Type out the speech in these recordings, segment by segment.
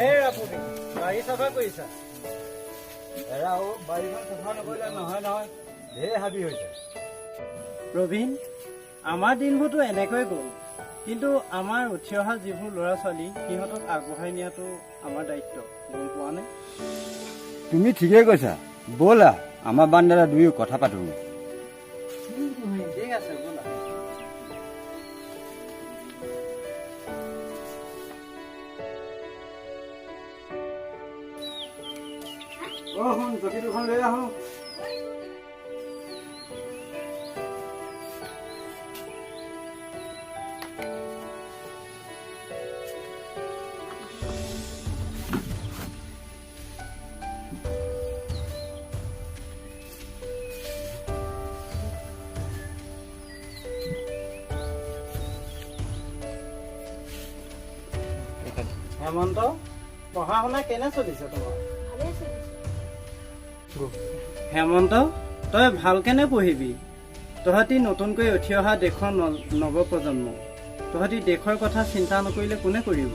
এই আপুনি বাৰী চাফা কৰিছা? এৰা বাৰীখন চাফা নকৰিলে নহয় নহয়, ঢেৰ হাবি হৈছে। প্ৰবীণ, আমাৰ দিনবোৰতো এনেকৈ গ'ল, কিন্তু আমাৰ উঠি অহা যিবোৰ ল'ৰা ছোৱালী সিহঁতক আগবঢ়াই নিয়াটো আমাৰ দায়িত্ব, গম পোৱা নে? তুমি ঠিকেই কৈছা, ব'লা আমাৰ বান্দাৰা দুয়ো কথা পাতো। ঠিক আছে ব'লা। শুন চকী দুখন লৈ আহোঁ। হেমন্ত, পঢ়া শুনা কেনে চলিছে তোমাৰ? হেমন্ত, তই ভালকেনে পঢ়িবি। তহঁতি নতুনকৈ উঠি অহা দেশৰ নৱপ্ৰজন্ম, তহঁতি দেশৰ কথা চিন্তা নকৰিলে কোনে কৰিব?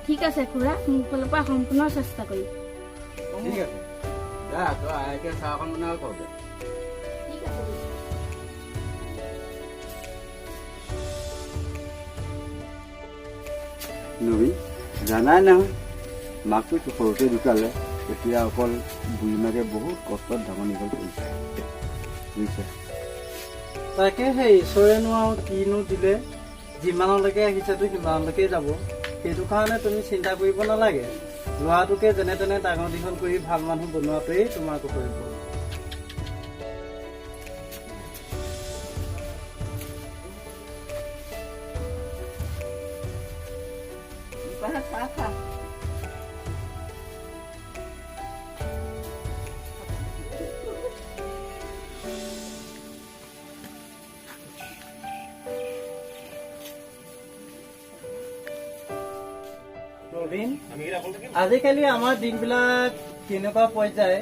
ঠিক আছে খুৰা, মোৰ ফালৰ পৰা সম্পূৰ্ণ চেষ্টা কৰিম। ঠিক আছে, যা তই আইকে চাহ অকণ বনাব কৰ দে। ঠিক আছে। নবী, জানাই নহয় মাকটো সৰুতে ঢুকালে, এতিয়া অকল বুঢ়ী মাকে বহুত কষ্টত ডাঙৰ দীঘল কৰিছে বুজিছে। তাকে সেই ঈশ্বৰেনো আৰু কিনো দিলে, যিমানলৈকে আহিছেতো সিমানলৈকে যাব। সেইটো কাৰণে তুমি চিন্তা কৰিব নালাগে, ল'ৰাটোকে যেনে তেনে ডাঙৰ দীঘল কৰি ভাল মানুহ বনোৱাটোৱেই তোমাৰ কৰ্তব্য। প্ৰবীণ, আজিকালি আমাৰ দিনবিলাক কেনেকুৱা পৰ্যায়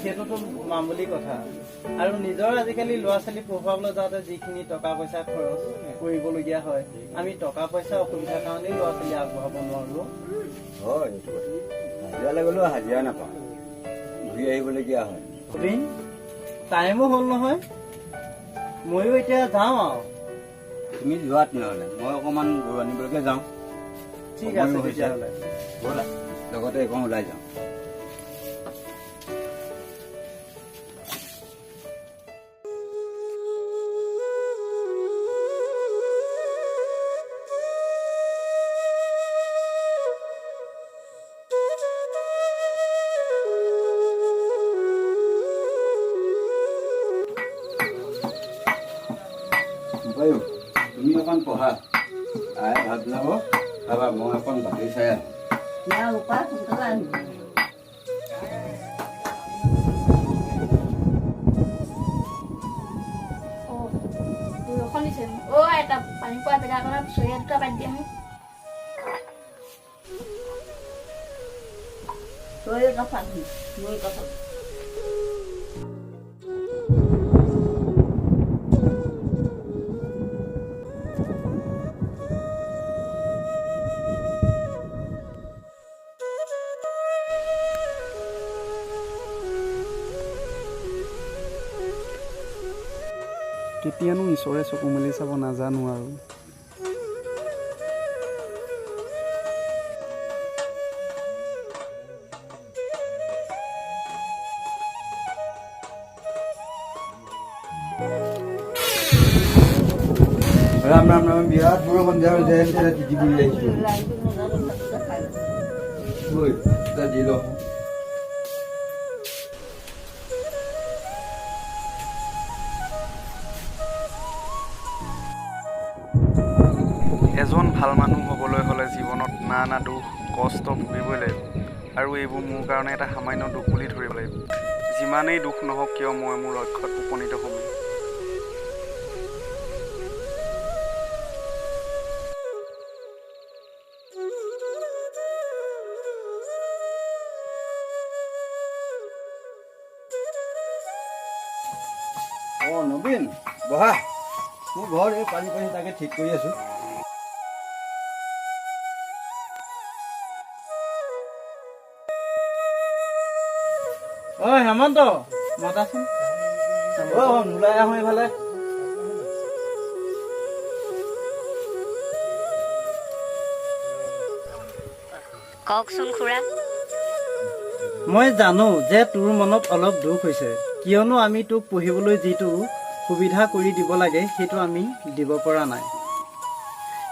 সেইটোতো মামুলি কথা। আৰু নিজৰ আজিকালি ল'ৰা ছোৱালী পঢ়ুৱাবলৈ যাওঁতে যিখিনি টকা পইচা খৰচ কৰিবলগীয়া হয়, আমি টকা পইচা অসুবিধাৰ কাৰণেই ল'ৰা ছোৱালী আগবঢ়াব নোৱাৰো। হয়, হাজিৰালৈ গ'লেও হাজিৰা নাপাওঁ, ঘূৰি আহিবলগীয়া হয়। প্ৰবীণ, টাইমো হ'ল নহয়, ময়ো এতিয়া যাওঁ আৰু। তুমি যোৱাত নহ'লে মই অকণমান গৰু আনিবলৈকে যাওঁ। ঠিক আছে তেতিয়াহ'লে। ব'লা লগতে এখন ওলাই যাওঁ। তুমি অকণ পঢ়া, আই ভাত বনাব খাবা, মই অকণ বাতৰি চাই আহোঁ। এটা পানী পোৱা জেগা এখনত চৰিয়া দুটা পাতি দিয়া হয়। কেতিয়ানো ঈশ্বৰে চকু মেলি চাব নাজানো আৰু। ৰাম ৰাম ৰাম, বিৰাট বৰষুণ দিয়া যেন তেনে তিতি পৰি আহিছোঁ। দি লওঁ। এজন ভাল মানুহ হ'বলৈ হ'লে জীৱনত নানা দুখ কষ্ট ভুগিবই লাগিব, আৰু এইবোৰ মোৰ কাৰণে এটা সামান্য দুখ বুলি ধৰিব লাগিব। যিমানেই দুখ নহওক কিয় মই মোৰ লক্ষ্যত উপনীত হ'ম। নবীন, বহা। মোৰ ঘৰ এই পানী তাকে ঠিক কৰি আছোঁ। ঐ হেমন্ত মাতাচোন। ওলাই আহোঁ এইফালে। কওকচোন খুৰা। মই জানো যে তোৰ মনত অলপ দুখ হৈছে, কিয়নো আমি তোক পঢ়িবলৈ যিটো সুবিধা কৰি দিব লাগে সেইটো আমি দিব পৰা নাই।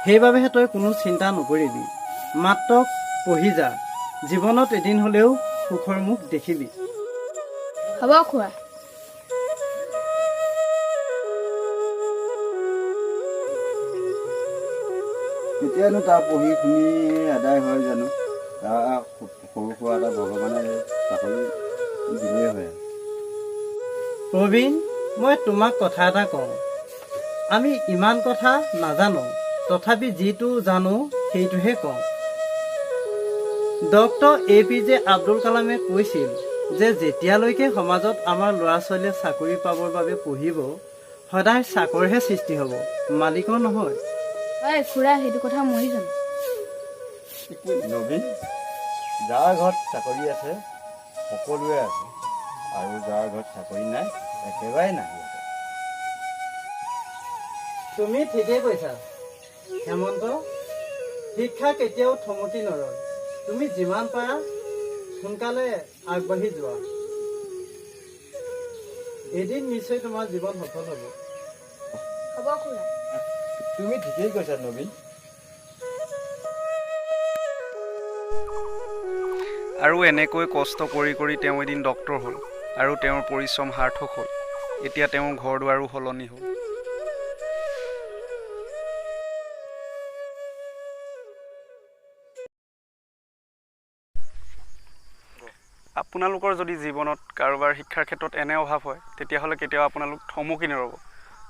সেইবাবেহে তই কোনো চিন্তা নকৰিবি, মাত্ৰ পঢ়ি যা। জীৱনত এদিন হ'লেও সুখৰ মুখ দেখিবি। হ'ব খুৰা। কেতিয়ানো তাৰ পঢ়ি শুনি আদায় হয় জানো? তাৰ সৰু সুৰা এটা ভগৱানে চাকৰি দিলেই হয়। প্ৰবীণ, মই তোমাক কথা এটা কওঁ। আমি ইমান কথা নাজানো, তথাপি যিটো জানো সেইটোহে কওঁ। ডক্টৰ APJ আব্দুল কালামে কৈছিল যে যেতিয়ালৈকে সমাজত আমাৰ ল'ৰা ছোৱালীয়ে চাকৰি পাবৰ বাবে পঢ়িব, সদায় চাকৰিহে সৃষ্টি হ'ব, মালিকৰ নহয়। হয় খুৰা, সেইটো কথা মই জানো। নবীন, যাৰ ঘৰত চাকৰি আছে সকলোৱে আছে, আৰু যাৰ ঘৰত চাকৰি নাই একেবাৰে নাই। তুমি ঠিকেই কৈছা হেমন্ত। শিক্ষা কেতিয়াও থমকি নৰয়। তুমি যিমান পাৰা সোনকালে আগবাঢ়ি যোৱা। এদিন নিশ্চয় তোমাৰ জীৱন সফল হ'ব। হ'ব খুৰা। তুমি ঠিকেই কৈছা নবীন। আৰু এনেকৈ কষ্ট কৰি কৰি তেওঁ এদিন ডক্তৰ হ'ল, আৰু তেওঁৰ পৰিশ্ৰম সাৰ্থক হ'ল। এতিয়া তেওঁৰ ঘৰ দুৱাৰো সলনি হ'ল। আপোনালোকৰ যদি জীৱনত কাৰোবাৰ শিক্ষাৰ ক্ষেত্ৰত এনে অভাৱ হয়, তেতিয়াহ'লে কেতিয়াও আপোনালোক থমকি নৰ'ব,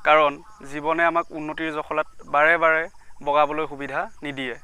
কাৰণ জীৱনে আমাক উন্নতিৰ জখলাত বাৰে বাৰে বগাবলৈ সুবিধা নিদিয়ে।